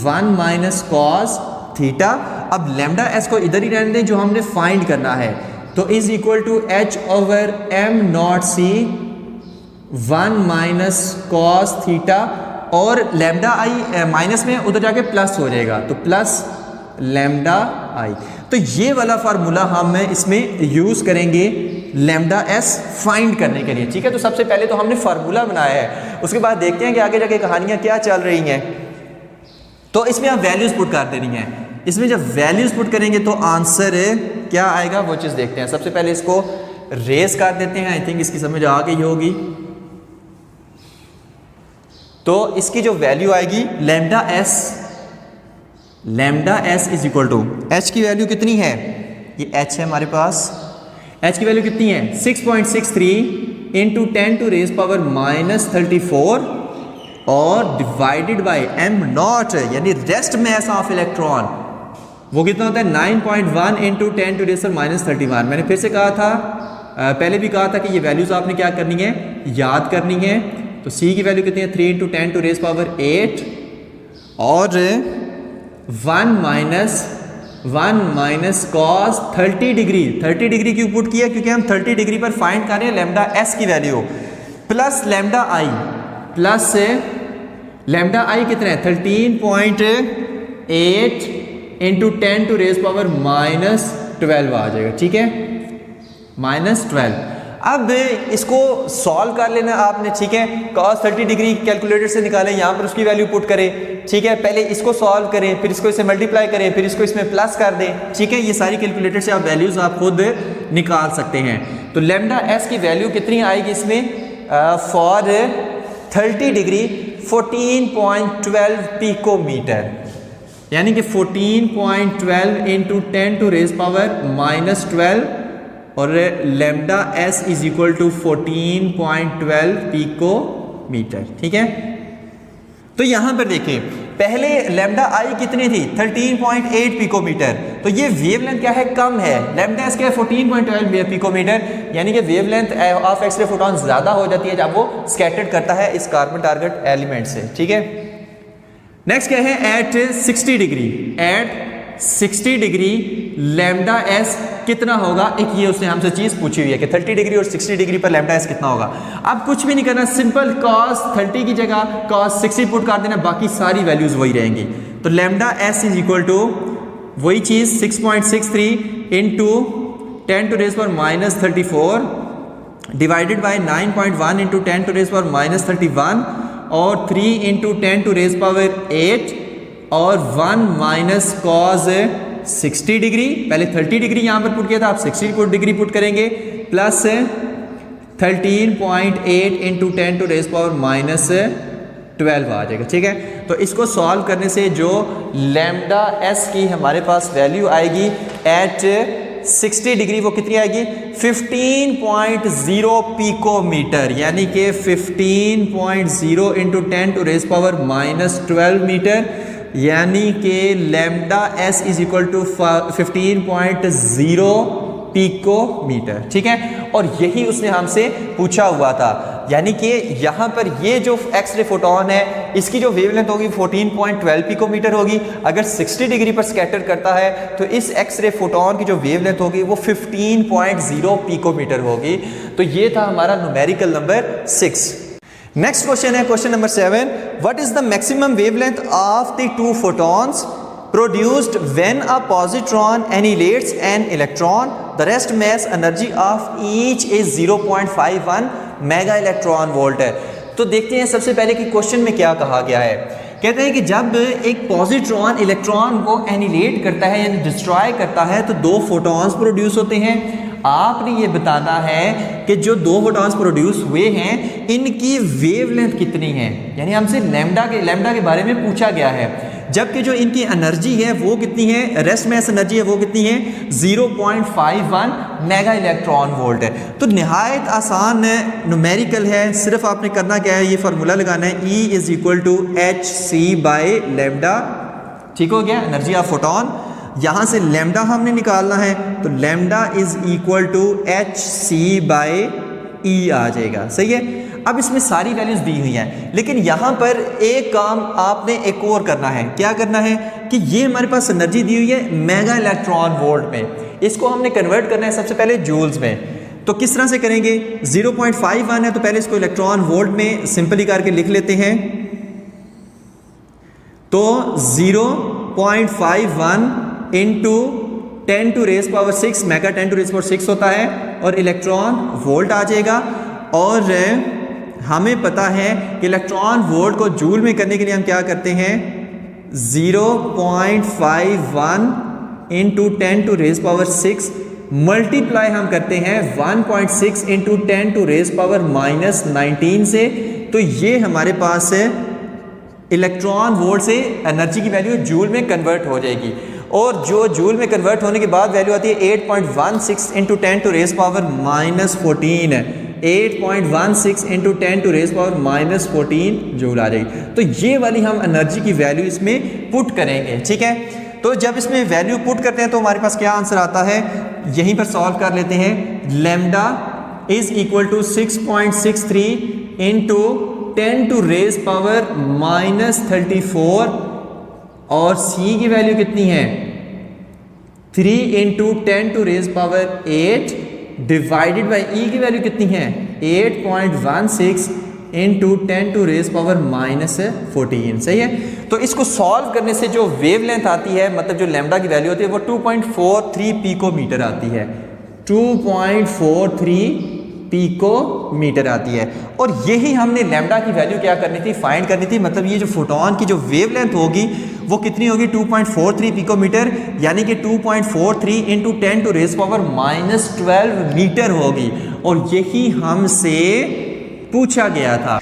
1 minus cos theta. अब लैम्डा एस को इधर ही रहने दें जो हमने फाइंड करना है, तो is equal to h over m naught c 1 minus cos theta, और लैम्डा आई माइनस में उधर जाके प्लस हो जाएगा, तो प्लस लैम्डा आई। तो ये वाला फार्मूला हम इसमें यूज करेंगे लैम्डा एस फाइंड करने के लिए, ठीक है। तो सबसे पहले तो हमने फार्मूला बनाया है, उसके बाद देखते हैं कि आगे जाके कहानियां क्या चल रही हैं। तो इसमें आप वैल्यूज पुट कर देनी है, इसमें जब वैल्यूज पुट करेंगे तो आंसर क्या आएगा वो चीज़ देखते हैं। सबसे पहले इसको रेस कर देते हैं, आई थिंक इसकी समझ आ गई होगी। तो इसकी जो वैल्यू आएगी lambda s is equal to h की वैल्यू कितनी है, ये एच है हमारे पास, एच की वैल्यू कितनी है 6.63 into 10 to raise power minus 34 और डिवाइडेड बाय एम नॉट यानी रेस्ट मास ऑफ इलेक्ट्रॉन, वो कितना होता है 9.1 into 10 to raise power minus 31। मैंने फिर से कहा था, पहले भी कहा था कि ये वैल्यूज आपने क्या करनी है, याद करनी है। तो सी की वैल्यू कितनी है 3 इंटू 10 टू रेज पावर 8 और 1 माइनस कॉस 30 डिग्री क्यों पुट किया, क्योंकि हम 30 डिग्री पर फाइंड कर रहे हैं लैम्डा एस की वैल्यू, प्लस लैम्डा आई कितना है 13.8 into 10 to raise power minus 12 आ जाएगा, ठीक है, माइनस 12। अब इसको सॉल्व कर लेना आपने, ठीक है, cos 30 डिग्री कैलकुलेटर से निकालें, यहाँ पर उसकी वैल्यू पुट करें, ठीक है, पहले इसको सॉल्व करें, फिर इसको इससे मल्टीप्लाई करें, फिर इसको इसमें प्लस कर दें, ठीक है, ये सारी कैलकुलेटर से आप वैल्यूज आप खुद निकाल सकते हैं। तो लैम्डा एस की वैल्यू कितनी आएगी इसमें फॉर 30 डिग्री 14.12 पिकोमीटर, यानी कि 14.12 into 10 to raise power minus 12 और lambda s is equal to 14.12 picometre, ठीक है। तो यहां पर देखें, पहले लैम्डा आई कितनी थी 13.8 पिकोमीटर, तो ये वेवलेंथ क्या है, कम है, लैम्डा एस क्या है 14.12 पिकोमीटर, यानी कि वेवलेंथ ऑफ एक्सरे फोटॉन ज्यादा हो जाती है जब वो स्कैटर्ड करता है इस कार्बन टारगेट एलिमेंट से, ठीक है। नेक्स्ट क्या है, एट 60 डिग्री लैम्डा एस कितना होगा, एक ये उसने हमसे चीज पूछी हुई है कि 30 डिग्री और 60 डिग्री पर लैम्डा एस कितना होगा। अब कुछ भी नहीं करना, सिंपल cos 30 की जगह cos 60 पुट कर देना, बाकी सारी वैल्यूज वही रहेंगी। तो lambda s is equal to वही चीज 6.63 into 10 to raise power minus 34 divided by 9.1 into 10 to raise power minus 31 और 3 इंटू 10 टू रेज पावर 8 और 1 माइनस कॉज 60 डिग्री, पहले 30 डिग्री यहाँ पर पुट किया था, आप 60 डिग्री पुट करेंगे, plus 13.8 into 10 to raise power minus 12 आ जाएगा, ठीक है। तो इसको सॉल्व करने से जो लैम्डा एस की हमारे पास वैल्यू आएगी एट 60 डिग्री, वो कितनी आएगी 15.0 पिकोमीटर, यानी कि 15.0 into 10 to raise power minus 12 metre, यानी कि lambda s is equal to 15.0 picometre, ठीक है। और यही उसने हमसे पूछा हुआ था, यानी कि यहाँ पर ये जो एक्सरे फोटोन है इसकी जो वेवलेंथ होगी 14.12 पिकोमीटर होगी। अगर 60 डिग्री पर स्कैटर करता है तो इस एक्सरे फोटोन की जो वेवलेंथ होगी वो 15.0 पिकोमीटर होगी। तो ये था हमारा न्यूमेरिकल नंबर 6। नेक्स्ट क्वेश्चन है question number 7। What is the maximum wavelength of the two photons produced when a positron annihilates an electron? The rest mass energy of each is 0.51 mega electron volt है। तो देखते हैं सबसे पहले कि question में क्या कहा गया है। कहते हैं कि जब एक पॉजिट्रॉन इलेक्ट्रॉन को एनिहिलेट करता है यानी डिस्ट्रॉय करता है तो दो फोटॉन्स प्रोड्यूस होते हैं। आपने ये बताना है कि जो दो फोटॉन्स प्रोड्यूस हुए हैं इनकी वेवलेंथ कितनी है, यानी हमसे लैम्डा के बारे में पूछा गया है। जबकि जो इनकी एनर्जी है वो कितनी है, रेस्ट मास एनर्जी है वो कितनी है, 0.51 मेगा इलेक्ट्रॉन वोल्ट है। तो निहायत आसान न्यूमेरिकल है, सिर्फ आपने करना क्या है, ये फार्मूला लगाना है, E is equal to hc/λ। ठीक हो गया, एनर्जी ऑफ फोटोन। यहाँ से लैम्डा हमने निकालना है, तो lambda is equal to hc/E आ जाएगा। सही है। अब इसमें सारी वैल्यूज दी हुई हैं, लेकिन यहाँ पर एक काम आपने एक और करना है। क्या करना है कि ये हमारे पास एनर्जी दी हुई है मेगा इलेक्ट्रॉन वोल्ट में, इसको हमने कन्वर्ट करना है सबसे पहले जूल्स में। तो किस तरह से करेंगे, 0.51 है तो पहले इसको इलेक्ट्रॉन वोल्ट में सिंपली करके लिख लेते हैं। तो 0.51 इंटू 10⁻⁶ मेगा 10⁻⁶ होता है और इलेक्ट्रॉन वोल्ट आ जाएगा। और हमें पता है कि इलेक्ट्रॉन वोल्ट को जूल में करने के लिए हम क्या करते हैं, 0.51 इंटू 10⁻⁶ मल्टीप्लाई हम करते हैं 1.6 इंटू 10⁻⁻⁻19 से। तो ये हमारे पास इलेक्ट्रॉन वोल्ट से एनर्जी की वैल्यू जूल में कन्वर्ट हो जाएगी। और जो जूल में कन्वर्ट होने के बाद वैल्यू आती है 8.16 इंटू 10⁻⁻14 है, 8.16 इंटू 10⁻⁻14 जूल आ जाएगी। तो ये वाली हम एनर्जी की वैल्यू इसमें पुट करेंगे। ठीक है, तो जब इसमें वैल्यू पुट करते हैं तो हमारे पास क्या आंसर आता है, यहीं पर सॉल्व कर लेते हैं। Lambda is equal to 6.63 into 10⁻⁻34 और C की वैल्यू कितनी है, 3 इंटू 10⁻8 डिवाइडेड बाई E की वैल्यू कितनी है, 8.16 इंटू 10⁻⁻14। सही है। तो इसको सॉल्व करने से जो वेवलेंथ आती है, मतलब जो लैम्डा की वैल्यू होती है वो 2.43 पिकोमीटर आती है, 2.43 पिकोमीटर आती है। और यही हमने लैम्डा की वैल्यू क्या करनी थी, फाइंड करनी थी। मतलब ये जो फोटोन की जो वेवलेंथ होगी वो कितनी होगी, 2.43 पिकोमीटर, यानी कि 2.43 इंटू 10⁻⁻12 मीटर होगी। और यही हमसे पूछा गया था।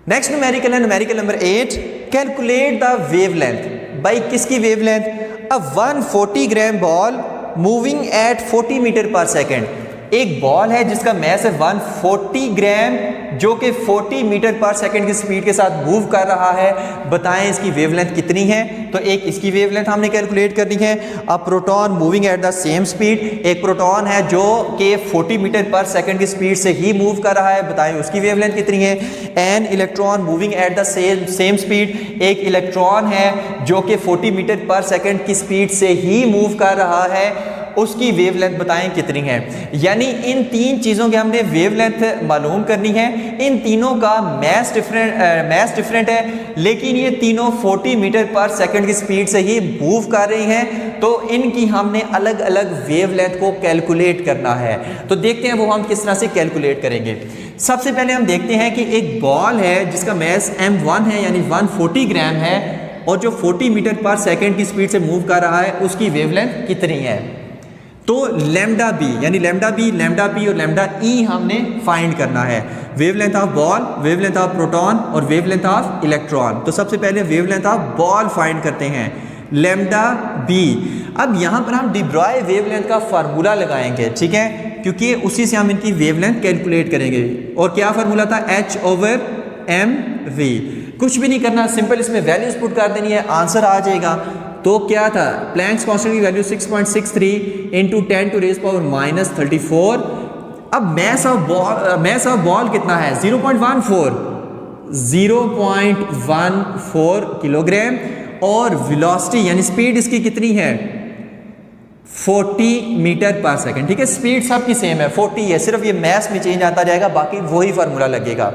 नेक्स्ट न्यूमेरिकल है numerical number 8, calculate the wavelength. By किसकी wavelength, a 140 gram ball moving at 40 metre per second. एक बॉल है जिसका मैस है 140 ग्राम, जो कि 40 मीटर पर सेकंड की स्पीड के साथ मूव कर रहा है। बताएं इसकी वेवलेंथ कितनी है। तो एक इसकी वेवलेंथ हमने कैलकुलेट करनी है। A proton moving at the same speed, एक प्रोटॉन है जो कि 40 मीटर पर सेकंड की स्पीड से ही मूव कर रहा है। बताएं उसकी वेवलेंथ कितनी है। An electron moving at the same speed, एक इलेक्ट्रॉन है जो कि 40 मीटर पर सेकंड की स्पीड से ही मूव कर रहा है, उसकी वेवलेंथ बताएं कितनी है। यानी इन तीन चीज़ों की हमने वेवलेंथ मालूम करनी है। इन तीनों का मैस डिफरेंट है, लेकिन ये तीनों 40 मीटर पर सेकंड की स्पीड से ही मूव कर रही हैं। तो इनकी हमने अलग अलग वेवलेंथ को कैलकुलेट करना है। तो देखते हैं वो हम किस तरह से कैलकुलेट करेंगे। सबसे पहले हम देखते हैं कि एक बॉल है जिसका मैस m1 है, यानी 140 ग्राम है, और जो 40 मीटर पर सेकंड की स्पीड से मूव कर रहा है उसकी वेवलेंथ कितनी है। तो लैम्डा बी, यानी लैम्डा बी और लैम्डा ई हमने फाइंड करना है। Wavelength of ball, wavelength of proton और वेवलेंथ ऑफ इलेक्ट्रॉन। तो सबसे पहले वेवलेंथ ऑफ बॉल फाइंड करते हैं, लैम्डा बी। अब यहाँ पर हम डी ब्रॉय वेवलेंथ का फार्मूला लगाएंगे, ठीक है, क्योंकि उसी से हम इनकी वेवलेंथ कैलकुलेट करेंगे। और क्या फार्मूला था, H/mv। कुछ भी नहीं करना, सिंपल इसमें वैल्यूज पुट कर देनी है, आंसर आ जाएगा। तो क्या था, प्लैंक्स कांस्टेंट की वैल्यू 6.63 इंटू 10⁻⁻34। अब मैस ऑफ बॉल कितना है, 0.14 किलोग्राम, और वेलोसिटी यानी स्पीड इसकी कितनी है, 40 मीटर पर सेकंड। ठीक है, स्पीड सबकी सेम है, 40 है, सिर्फ ये मैस में चेंज आता जाएगा, बाकी वही फार्मूला लगेगा।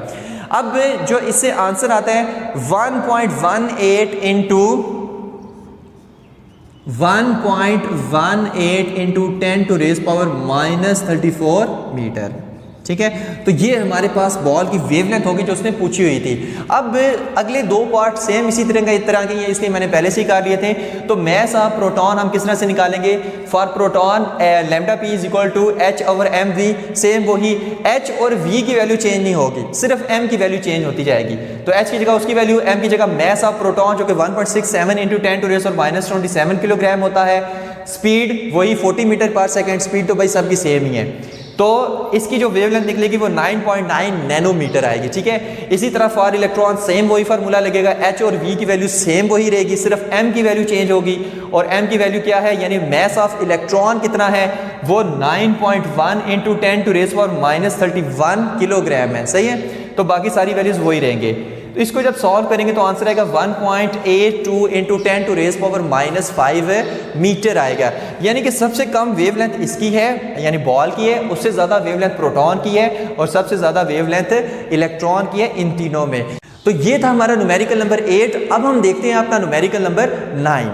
अब जो इससे आंसर आता है 1.18 इंटू 10⁻⁻34 मीटर। ठीक है। तो ये हमारे पास बॉल की वेवलेंथ होगी जो उसने पूछी हुई थी। अब अगले दो पार्ट सेम इसी तरह के हैं, इसलिए मैंने पहले से ही कर लिए थे। तो मैस ऑफ प्रोटॉन हम किस तरह से निकालेंगे? For proton lambda p is equal to h over m v, same वही एच और वी की वैल्यू चेंज नहीं होगी, सिर्फ एम की वैल्यू चेंज होती जाएगी। तो एच की जगह उसकी वैल्यू, एम की जगह मैस ऑफ प्रोटॉन जो कि 1.67 इंटू 10⁻⁻27 किलोग्राम होता है। स्पीड वही 40 मीटर पर सेकेंड, स्पीड तो भाई सबकी सेम ही है। तो इसकी जो वेवलेंथ निकलेगी वो 9.9 नैनोमीटर आएगी, ठीक है। इसी तरह फॉर इलेक्ट्रॉन सेम वही फार्मूला लगेगा, एच और वी की वैल्यू सेम वही रहेगी, सिर्फ एम की वैल्यू चेंज होगी। और एम की वैल्यू क्या है, यानी मैस ऑफ इलेक्ट्रॉन कितना है, वो 9.1 इंटू 10⁻⁻31 किलोग्राम है, सही है। तो बाकी सारी वैल्यूज वही रहेंगे। तो इसको जब सॉल्व करेंगे तो आंसर आएगा 1.82 इंटू 10⁻⁵ मीटर आएगा। यानी कि सबसे कम वेवलेंथ इसकी है, यानी बॉल की है, उससे ज़्यादा वेवलेंथ प्रोटॉन की है, और सबसे ज़्यादा वेवलेंथ इलेक्ट्रॉन की है, इन तीनों में। तो ये था हमारा न्यूमेरिकल नंबर 8। अब हम देखते हैं अपना न्यूमेरिकल नंबर 9।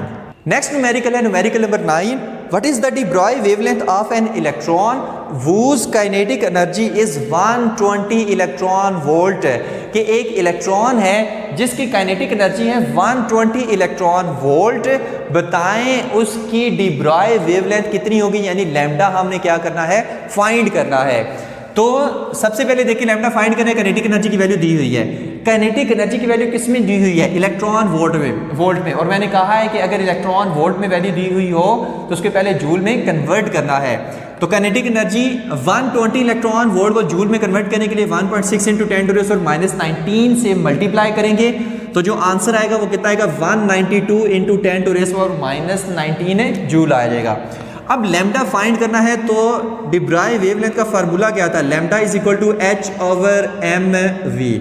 नेक्स्ट न्यूमेरिकल है numerical number 9। What is the de Broglie wavelength of an electron whose kinetic energy is 120 electron volt? कि एक इलेक्ट्रॉन है जिसकी काइनेटिक एनर्जी है 120 इलेक्ट्रॉन वोल्ट। बताएं उसकी डी ब्रॉय वेवलेंथ कितनी होगी, यानी लैम्डा हमने क्या करना है, फाइंड करना है। तो सबसे पहले देखिए लैम्डा फाइंड करने, काइनेटिक एनर्जी की वैल्यू दी हुई है। काइनेटिक एनर्जी की वैल्यू किस में दी हुई है, इलेक्ट्रॉन वोल्ट में। और मैंने कहा है कि अगर इलेक्ट्रॉन वोल्ट में वैल्यू दी हुई हो तो उसके पहले जूल में कन्वर्ट करना है। तो काइनेटिक एनर्जी 120 इलेक्ट्रॉन वोल्ट को जूल में कन्वर्ट करने के लिए 1.6 इंटू 10⁻⁻19 से मल्टीप्लाई करेंगे। तो जो आंसर आएगा वो कितना आएगा, 192 इंटू 10⁻⁻19 जूल आ जाएगा। अब लैम्डा फाइंड करना है तो डी ब्रॉय वेवलेंथ का फार्मूला क्या था, lambda is equal to h over m v.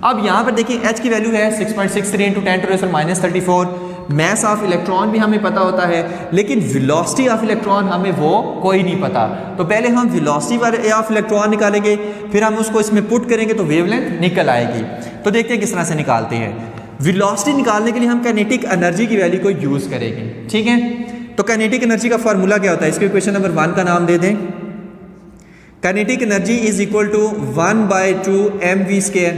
अब यहाँ पर देखिए एच की वैल्यू है 6.63 इंटू 10⁻34। मैस ऑफ इलेक्ट्रॉन भी हमें पता होता है, लेकिन वेलोसिटी ऑफ इलेक्ट्रॉन हमें वो कोई नहीं पता। तो पहले हम वेलोसिटी ऑफ इलेक्ट्रॉन निकालेंगे, फिर हम उसको इसमें पुट करेंगे तो वेवलेंथ निकल आएगी। तो देखते हैं किस तरह से निकालते हैं। वेलोसिटी निकालने के लिए हम काइनेटिक एनर्जी की वैल्यू को यूज करेंगे, ठीक है। तो काइनेटिक एनर्जी का फार्मूला क्या होता है, इसके क्वेश्चन नंबर 1 का नाम दे दें। Kinetic energy is equal to 1/2 mv²।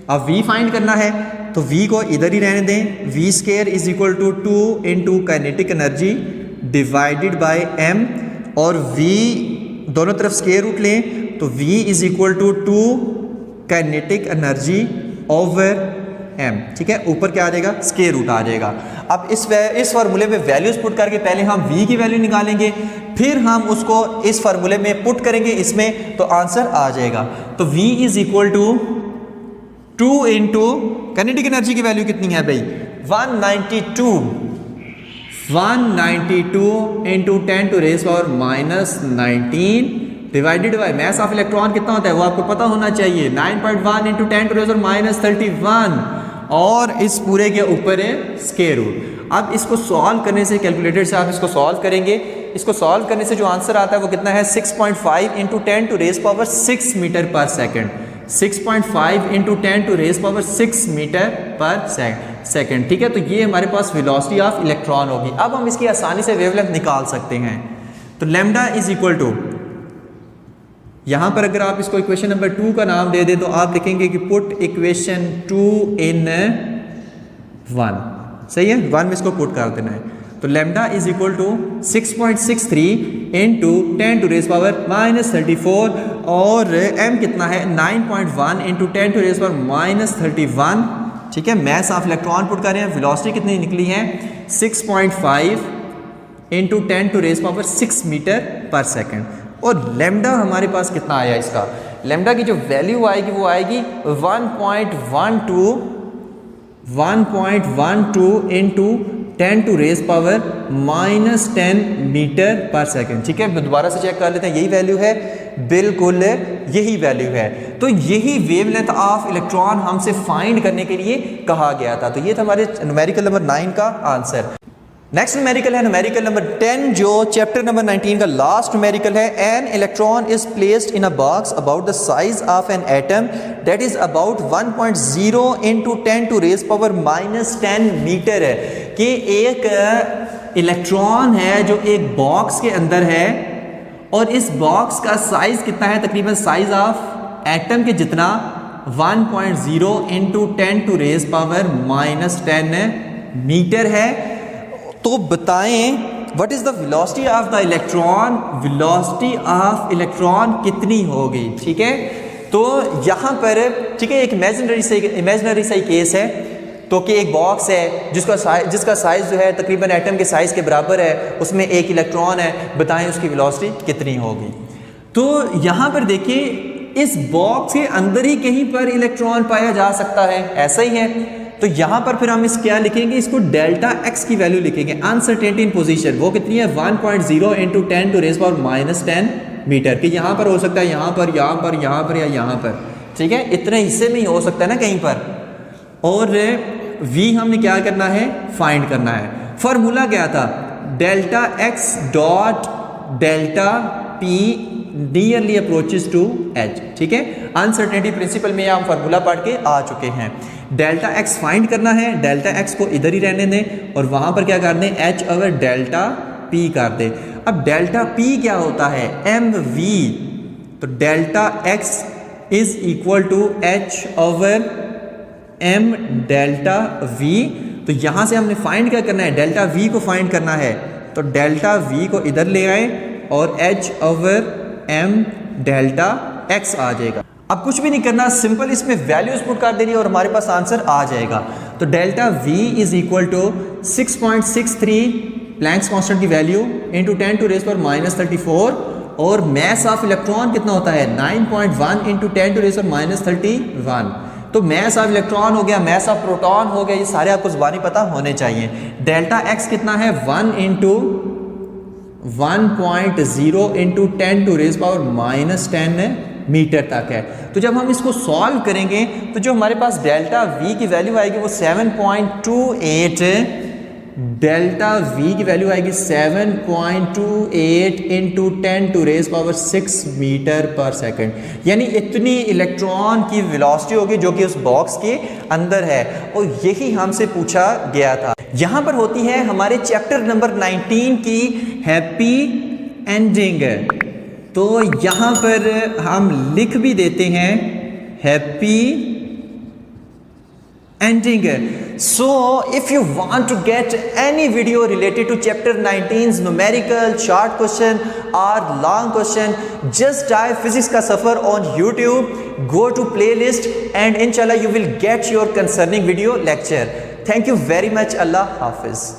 अब v फाइंड करना है तो v को इधर ही रहने दें, v² is equal to 2 into kinetic energy divided by m, और v दोनों तरफ स्क्वायर रूट लें तो v is equal to 2 kinetic energy over m, ठीक है। ऊपर क्या आ जाएगा, स्क्वायर रूट आ जाएगा। अब इस फार्मूले में वैल्यूज पुट करके पहले हम v की वैल्यू निकालेंगे, फिर हम उसको इस फार्मूले में पुट करेंगे इसमें, तो आंसर आ जाएगा। तो v is equal to 2 into kinetic energy की वैल्यू कितनी है भाई, 192 into 10⁻⁻19 divided by mass of electron कितना होता है वो आपको पता होना चाहिए, 9.1 इंटू 10⁻31, और इस पूरे के ऊपर है स्क्वायर रूट। अब इसको सॉल्व करने से, कैलकुलेटर से आप इसको सॉल्व करेंगे, इसको सॉल्व करने से जो आंसर आता है वो कितना है, 6.5 into 10⁻6 metre per second. 6.5 into 10⁻6 metre per second, ठीक है। तो ये हमारे पास वेलोसिटी ऑफ इलेक्ट्रॉन होगी। अब हम इसकी आसानी से वेवलेंथ निकाल सकते हैं। तो लैम्डा इज इक्वल टू, यहाँ पर अगर आप इसको इक्वेशन नंबर 2 का नाम दे दें तो आप लिखेंगे कि पुट इक्वेशन 2 इन 1, सही है। 1 में इसको पुट कर देना है। तो lambda is equal to 6.63 into 10⁻⁻34, और m कितना है 9.1 इंटू 10⁻⁻31, ठीक है। मैस ऑफ इलेक्ट्रॉन पुट कर रहे हैं, वेलोसिटी कितनी निकली है 6.5 इंटू 10⁻6 मीटर पर सेकेंड। और लैम्डा हमारे पास कितना आया, इसका लैम्डा की जो वैल्यू आएगी वो आएगी 1.12 इंटू 10⁻⁻10 मीटर पर सेकेंड, ठीक है। दोबारा से चेक कर लेते हैं, यही वैल्यू है, बिल्कुल यही वैल्यू है। तो यही वेवलेंथ ऑफ इलेक्ट्रॉन हमसे फाइंड करने के लिए कहा गया था। तो ये था हमारे न्यूमेरिकल नंबर 9 का आंसर। नेक्स्ट न्यूमेरिकल है न्यूमेरिकल नंबर 10, जो चैप्टर नंबर 19 का लास्ट न्यूमेरिकल है। An electron is placed in a box about the size of an atom that is about 1.0 into 10⁻⁻10 metre है। कि एक इलेक्ट्रॉन है जो एक बॉक्स के अंदर है और इस बॉक्स का साइज कितना है, तकरीबन साइज ऑफ एटम के जितना 1.0 इंटू 10⁻⁻10 मीटर है। तो बताएं what is the velocity of the electron, velocity of electron कितनी होगी। ठीक है, तो यहाँ पर ठीक है एक इमेजिनरी सा केस है, तो कि एक बॉक्स है जिसका साइज जो है तकरीबन एटम के साइज के बराबर है, उसमें एक इलेक्ट्रॉन है, बताएं उसकी वेलोसिटी कितनी होगी। तो यहाँ पर देखिए इस बॉक्स के अंदर ही कहीं पर इलेक्ट्रॉन पाया जा सकता है, ऐसा ही है। तो यहाँ पर फिर हम इस क्या लिखेंगे, इसको डेल्टा एक्स की वैल्यू लिखेंगे, अनसर्टेनिटी इन पोजीशन, वो कितनी है 1.0 इंटू 10⁻⁻10 मीटर, कि यहाँ पर हो सकता है, यहाँ पर, यहाँ पर, यहाँ पर या यहाँ पर। ठीक है, इतने हिस्से में ही हो सकता है ना कहीं पर। और v हमने क्या करना है, फाइंड करना है। फॉर्मूला क्या था, delta x dot delta p nearly approaches to h. ठीक है, अनसर्टेनिटी प्रिंसिपल में हम फार्मूला पढ़ के आ चुके हैं। डेल्टा एक्स फाइंड करना है, डेल्टा एक्स को इधर ही रहने दें और वहां पर क्या कर दें, एच ओवर डेल्टा पी कर दें। अब डेल्टा पी क्या होता है, एम वी, तो delta x is equal to h over M delta v. तो यहां से हमने फाइंड क्या करना है, डेल्टा वी को फाइंड करना है, तो डेल्टा वी को इधर ले आए और H over M delta X आ जाएगा। अब कुछ भी नहीं करना, सिंपल इसमें वैल्यूज पुट कर देनी और हमारे पास आंसर आ जाएगा। तो delta v is equal to 6.63 Planck's constant की वैल्यू इंटू 10⁻⁻34 और मैस ऑफ इलेक्ट्रॉन कितना होता है 9.1 इंटू 10⁻31। तो मैस ऑफ इलेक्ट्रॉन हो गया, मैस ऑफ प्रोटॉन हो गया, ये सारे आपको ज़बानी पता होने चाहिए। डेल्टा एक्स कितना है 1 इंटू 1.0 इंटू 10⁻⁻10 मीटर तक है। तो जब हम इसको सॉल्व करेंगे तो जो हमारे पास डेल्टा वी की वैल्यू आएगी वो 7.28, डेल्टा वी की वैल्यू आएगी 7.28 इंटू 10⁻6 मीटर पर सेकेंड, यानी इतनी इलेक्ट्रॉन की वेलोसिटी होगी जो कि उस बॉक्स के अंदर है। और यही हमसे पूछा गया था। यहाँ पर होती है हमारे चैप्टर नंबर 19 की हैप्पी एंडिंग। तो यहाँ पर हम लिख भी देते हैं happy ending. So if you want to get any video related to chapter 19's numerical short question or long question, just type physics ka safar on YouTube, go to playlist and inshallah you will get your concerning video lecture. Thank you very much. Allah Hafiz.